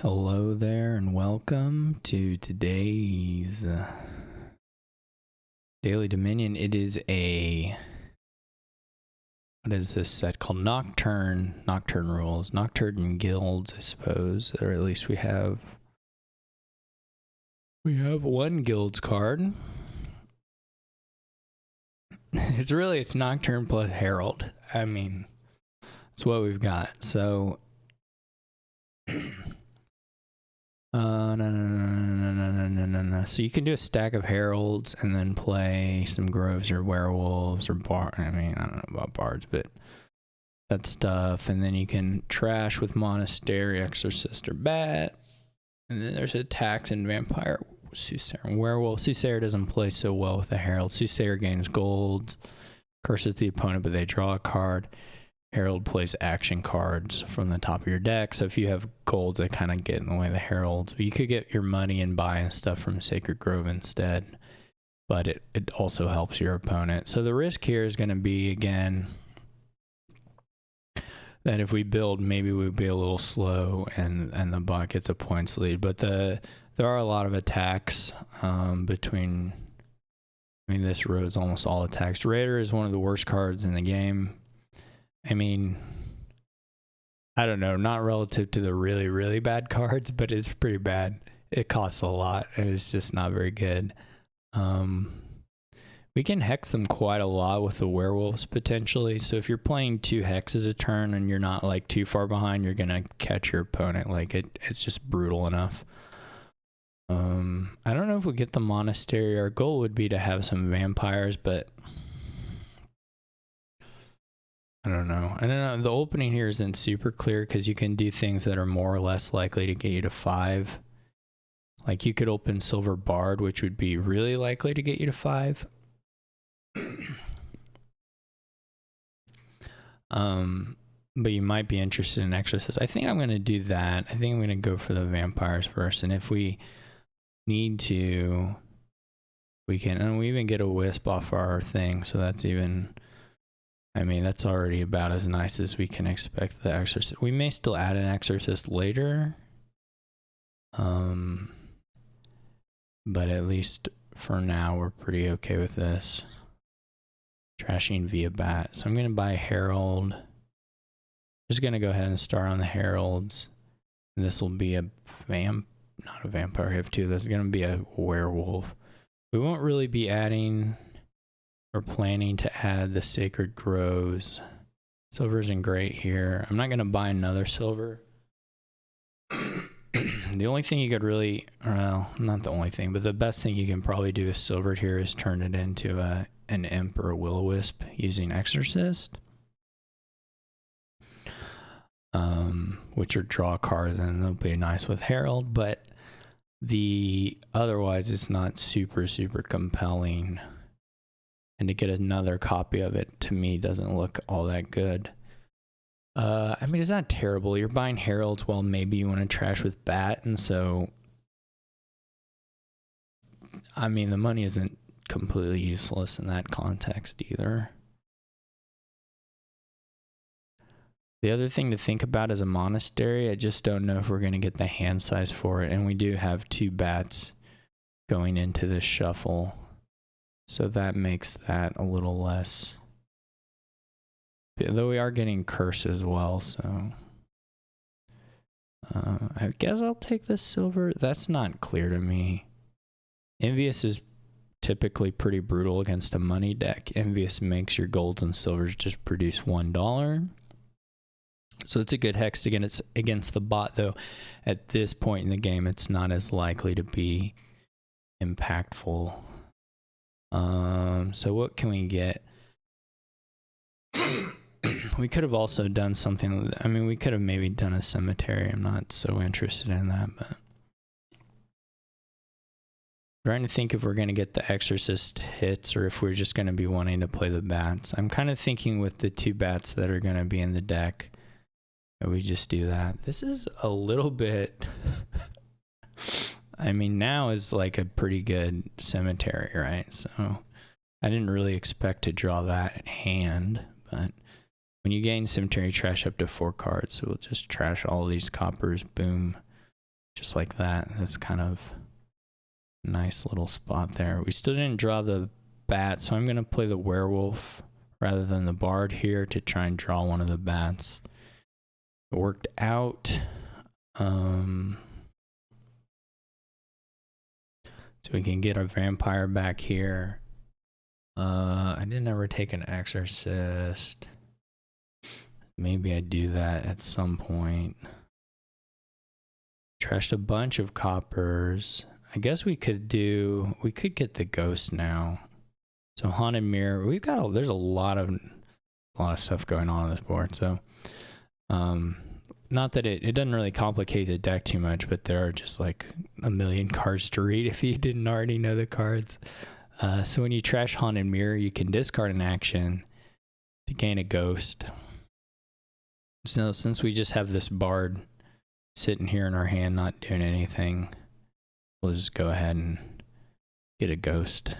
Hello there and welcome to today's Daily Dominion. It is what is this set called? Nocturne Rules, Nocturne Guilds, I suppose, or at least we have one guilds card. It's Nocturne plus Herald. I mean, that's what we've got. So no. So you can do a stack of heralds and then play some groves or werewolves or I don't know about bards, but that stuff. And then you can trash with monastery, exorcist, or bat. And then there's attacks and vampire, soothsayer, and werewolf. Soothsayer doesn't play so well with the herald. Soothsayer gains golds, curses the opponent, but they draw a card. Herald plays action cards from the top of your deck. So if you have golds, they kind of get in the way of the heralds. You could get your money and buy and stuff from Sacred Grove instead, but it also helps your opponent. So the risk here is going to be, again, that if we build, maybe we'd be a little slow and the bot gets a points lead. But there are a lot of attacks between. I mean, this row is almost all attacks. Raider is one of the worst cards in the game. I mean, I don't know, not relative to the really, really bad cards, but it's pretty bad. It costs a lot, and it's just not very good. We can hex them quite a lot with the werewolves, potentially. So if you're playing 2 hexes a turn and you're not, like, too far behind, you're going to catch your opponent. Like, it's just brutal enough. I don't know if we get the monastery. Our goal would be to have some vampires, but I don't know. The opening here isn't super clear because you can do things that are more or less likely to get you to 5. Like you could open Silver Bard, which would be really likely to get you to 5. But you might be interested in Exorcist. I think I'm going to do that. I think I'm going to go for the vampires first. And if we need to, we can. And we even get a wisp off our thing. So that's even. I mean, that's already about as nice as we can expect the Exorcist. We may still add an Exorcist later. But at least for now, we're pretty okay with this. Trashing via bat. So I'm going to buy Herald. Just going to go ahead and start on the Heralds. And this will be not a vampire. We have 2. This is going to be a werewolf. We won't really be adding. We're planning to add the Sacred Groves. Silver isn't great here. I'm not going to buy another silver. The only thing you could really, well, not the only thing, but the best thing you can probably do with silver here is turn it into an imp or a will-o-wisp using Exorcist. Which are draw cards, and they'll be nice with Herald, but otherwise it's not super, super compelling. And to get another copy of it, to me, doesn't look all that good. I mean, it's not terrible. You're buying Heralds, well, maybe you want to trash with Bat, and so, I mean, the money isn't completely useless in that context either. The other thing to think about is a monastery. I just don't know if we're going to get the hand size for it, and we do have 2 bats going into this shuffle. So that makes that a little less. Though we are getting curse as well, so. I guess I'll take this silver. That's not clear to me. Envious is typically pretty brutal against a money deck. Envious makes your golds and silvers just produce $1. So it's a good hex against the bot, though. At this point in the game, it's not as likely to be impactful. So what can we get? We could have also done something. I mean, we could have maybe done a cemetery. I'm not so interested in that, but trying to think if we're going to get the Exorcist hits or if we're just going to be wanting to play the bats. I'm kind of thinking with the 2 bats that are going to be in the deck that we just do that. This is a little bit. I mean, now is like a pretty good cemetery, right? So I didn't really expect to draw that at hand, but when you gain cemetery, trash up to 4 cards. So we'll just trash all these coppers, boom. just like that. That's kind of a nice little spot there. We still didn't draw the bat, so I'm going to play the werewolf rather than the bard here to try and draw one of the bats. It worked out. So we can get our vampire back here. I didn't ever take an exorcist. Maybe I do that at some point. Trashed a bunch of coppers. I guess we could get the ghost now. So haunted mirror. There's a lot of stuff going on this board. So, not that it doesn't really complicate the deck too much, but there are just like a million cards to read if you didn't already know the cards. So when you trash haunted mirror, you can discard an action to gain a ghost. So since we just have this bard sitting here in our hand, not doing anything, we'll just go ahead and get a ghost.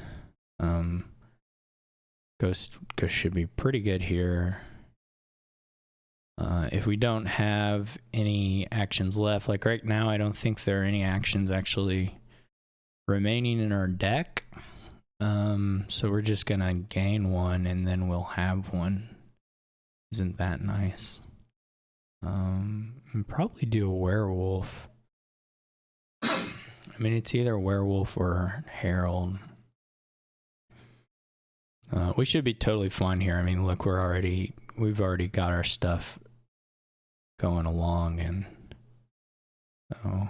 Ghost should be pretty good here. If we don't have any actions left, like right now, I don't think there are any actions actually remaining in our deck. So we're just gonna gain one and then we'll have one. Isn't that nice? And probably do a werewolf. I mean, it's either werewolf or herald. We should be totally fine here. I mean, look, we've already got our stuff going along, and so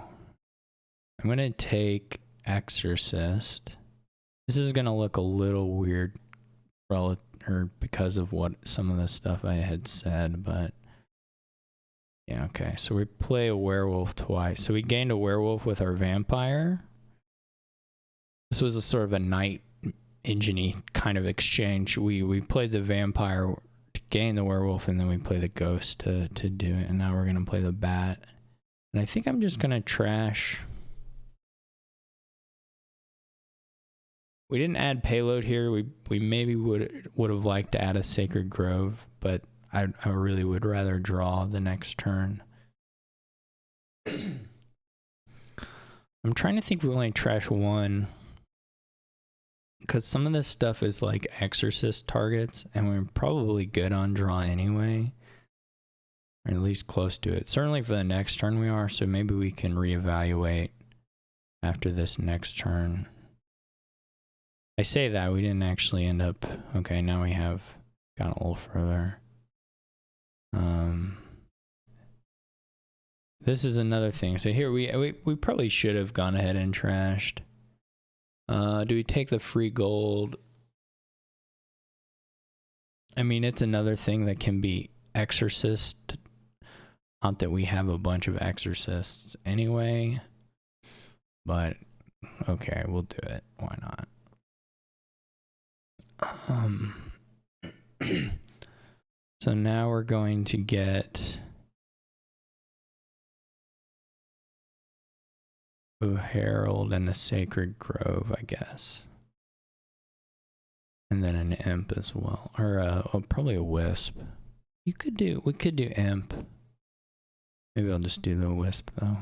I'm gonna take exorcist. This is gonna look a little weird because of what some of the stuff I had said, but yeah, okay. So we play a werewolf twice. So we gained a werewolf with our vampire. This was a sort of a night engine-y kind of exchange. We played the vampire to gain the werewolf, and then we play the ghost to do it. And now we're gonna play the bat. And I think I'm just gonna trash. We didn't add payload here. We maybe would have liked to add a Sacred Grove, but I really would rather draw the next turn. I'm trying to think if we only trash one, because some of this stuff is like exorcist targets, and we're probably good on draw anyway, or at least close to it. Certainly for the next turn we are, so maybe we can reevaluate after this next turn. I say that, we didn't actually end up... Okay, now we have gone a little further. This is another thing. So here we probably should have gone ahead and trashed. Do we take the free gold? I mean, it's another thing that can be exorcist. Not that we have a bunch of exorcists anyway, but okay, we'll do it. Why not? So now we're going to get a herald and a Sacred Grove, I guess, and then an imp as well, or probably a wisp. We could do imp. Maybe I'll just do the wisp though.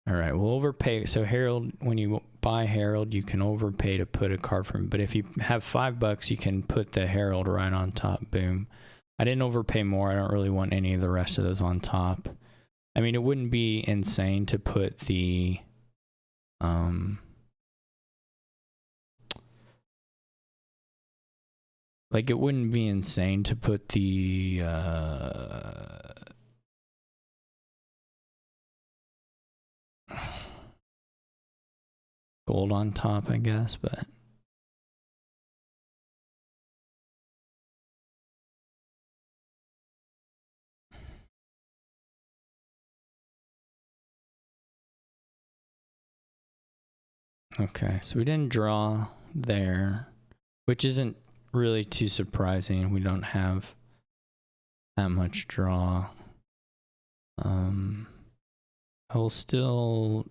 All right, we'll overpay. So herald, when you buy herald, you can overpay to put a card from. But if you have $5, you can put the herald right on top. Boom. I didn't overpay more. I don't really want any of the rest of those on top. I mean, it wouldn't be insane to put the like it wouldn't be insane to put the gold on top, I guess, but okay, so we didn't draw there, which isn't really too surprising. We don't have that much draw. I will still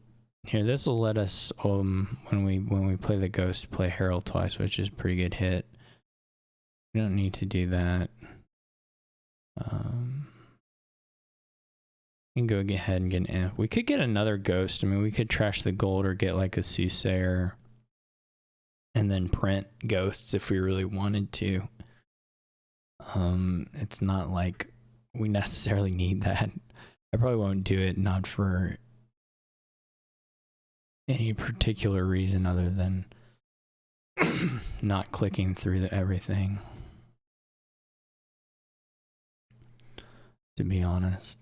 here. This will let us when we play the ghost, play herald twice, which is a pretty good hit. We don't need to do that. can go ahead and get an. We could get another ghost. I mean, we could trash the gold or get like a soothsayer and then print ghosts if we really wanted to. It's not like we necessarily need that. I probably won't do it, not for any particular reason other than not clicking through everything, to be honest.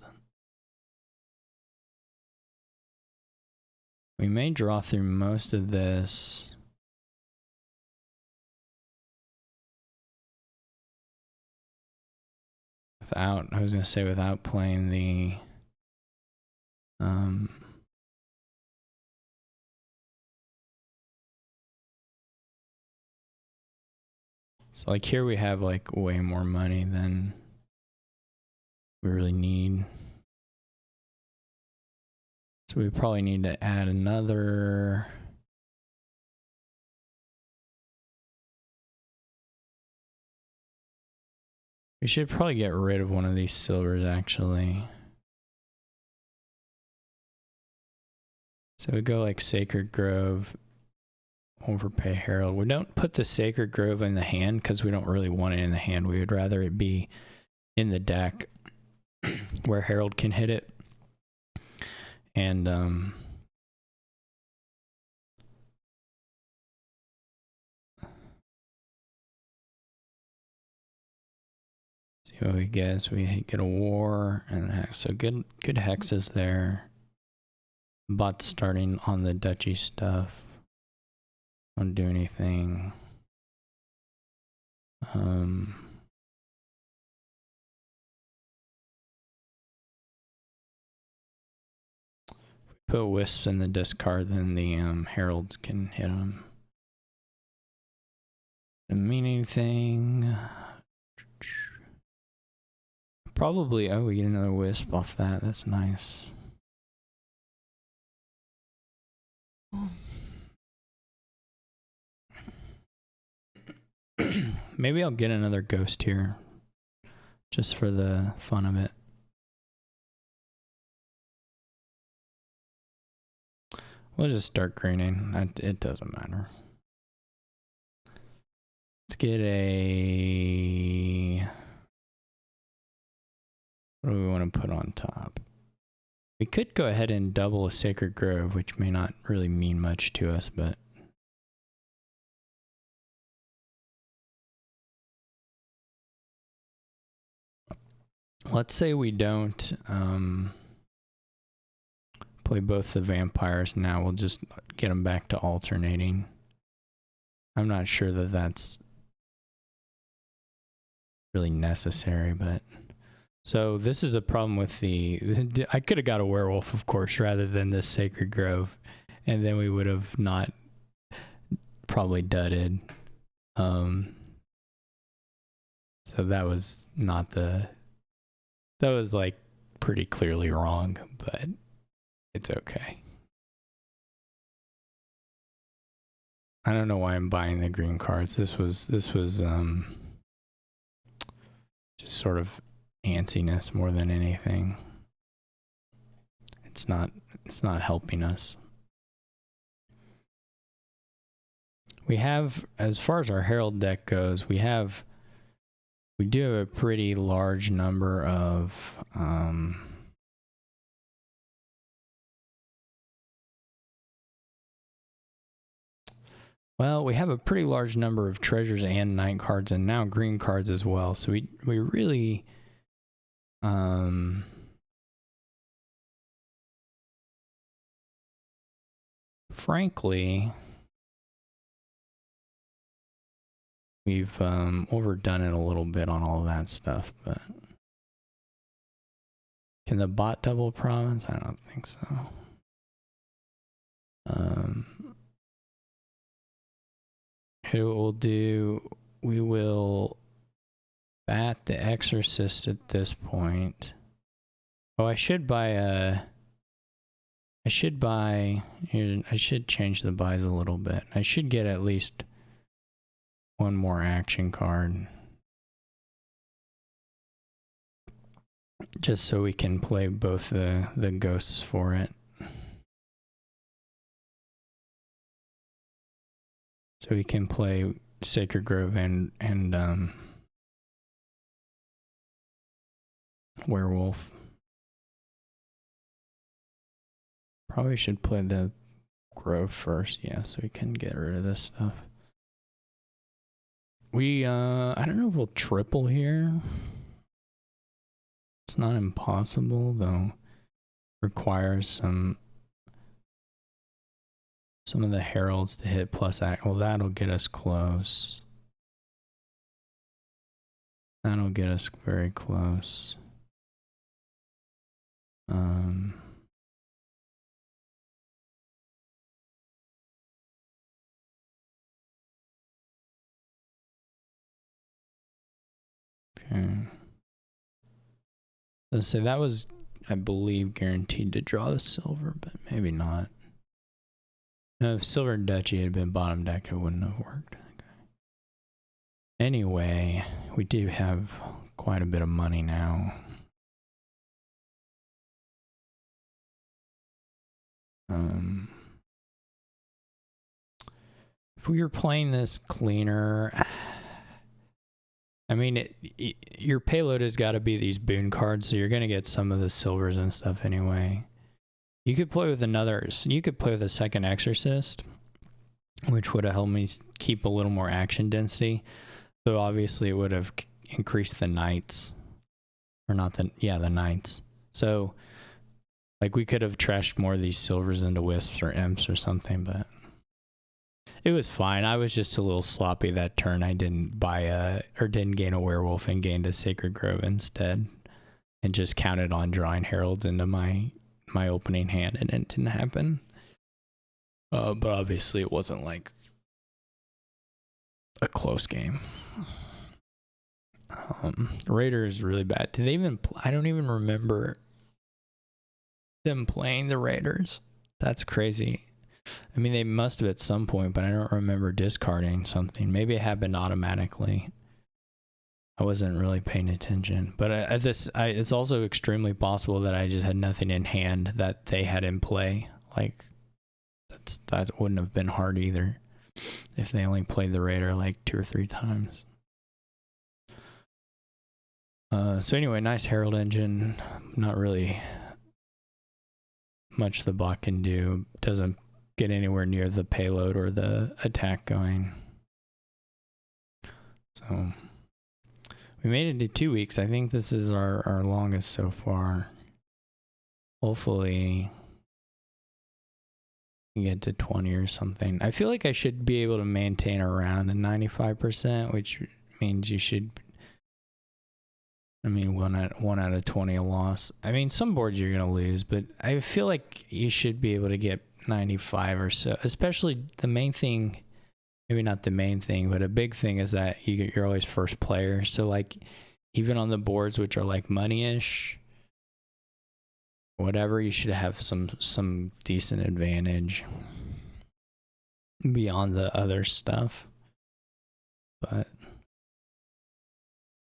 We may draw through most of this without, I was going to say without playing the so like here we have like way more money than we really need. So we probably need to add another. We should probably get rid of one of these silvers actually. So we go like Sacred Grove, overpay Herald. We don't put the Sacred Grove in the hand because we don't really want it in the hand. We would rather it be in the deck where Herald can hit it. And see what we get. So we get a war and a hex. So good hexes there. Bots starting on the duchy stuff. Don't do anything. Put wisps in the discard, then the heralds can hit them. Doesn't mean anything. Probably, oh, we get another wisp off that. That's nice. Maybe I'll get another ghost here, just for the fun of it. We'll just start greening. It doesn't matter. Let's get a... What do we want to put on top? We could go ahead and double a Sacred Grove, which may not really mean much to us, but... Let's say we don't play both the vampires now. We'll just get them back to alternating. I'm not sure that that's really necessary, but... So this is the problem with the... I could have got a werewolf, of course, rather than this Sacred Grove, and then we would have not probably dudded. So that was not the... That was like pretty clearly wrong, but it's okay. I don't know why I'm buying the green cards. This was just sort of antsiness more than anything. It's not helping us. We have, as far as our Herald deck goes, we do have a pretty large number of well, we have a pretty large number of treasures and night cards, and now green cards as well. So we really frankly, we've overdone it a little bit on all that stuff, but can the bot double province? I don't think so. Who will do? We will bat the Exorcist at this point. Oh, I should buy I should change the buys a little bit. I should get at least one more action card. just so we can play both the ghosts for it. So we can play Sacred Grove and Werewolf. Probably should play the Grove first, yeah, so we can get rid of this stuff. We I don't know if we'll triple here. It's not impossible, though. Requires some of the heralds to hit plus act. Well, that'll get us close. That'll get us very close. Okay. Let's say that was, I believe, guaranteed to draw the silver, but maybe not. No, if Silver and Duchy had been bottom decked, it wouldn't have worked. Okay. Anyway, we do have quite a bit of money now. If we were playing this cleaner, I mean, your payload has got to be these boon cards, so you're going to get some of the silvers and stuff anyway. You could play with you could play with a second Exorcist, which would have helped me keep a little more action density, though obviously it would have increased the knights. Or not the knights. So, like, we could have trashed more of these silvers into wisps or imps or something, but it was fine. I was just a little sloppy that turn. I didn't didn't gain a werewolf and gained a Sacred Grove instead, and just counted on drawing heralds into my opening hand, and it didn't happen. But obviously it wasn't like a close game. Raider is really bad. Did they even I don't even remember them playing the Raiders. That's crazy. I mean, they must have at some point, but I don't remember discarding something. Maybe it happened automatically. I wasn't really paying attention. But it's also extremely possible that I just had nothing in hand that they had in play. Like, that wouldn't have been hard either if they only played the Raider like 2 or 3 times. So anyway, nice Herald engine. Not really much the bot can do. Doesn't get anywhere near the payload or the attack going. So we made it to 2 weeks. I think this is our longest so far. Hopefully we get to 20 or something. I feel like I should be able to maintain around a 95%, which means you should, I mean, 1 out of 20 a loss. I mean, some boards you're going to lose, but I feel like you should be able to get 95 or so. Especially the main thing, maybe not the main thing, but a big thing is that you're always first player. So like, even on the boards which are like money-ish, whatever, you should have some decent advantage beyond the other stuff. But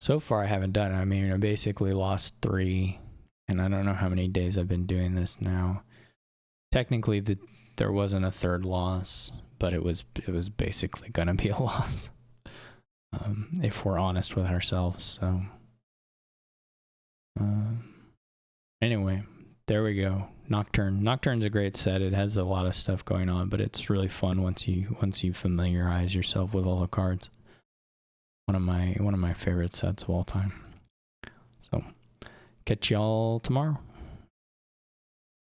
so far I haven't done it. I mean, I basically lost 3, and I don't know how many days I've been doing this now. Technically, there wasn't a third loss, but it was basically gonna be a loss, if we're honest with ourselves. So, anyway, there we go. Nocturne. Nocturne's a great set. It has a lot of stuff going on, but it's really fun once you familiarize yourself with all the cards. One of my favorite sets of all time. So, catch y'all tomorrow.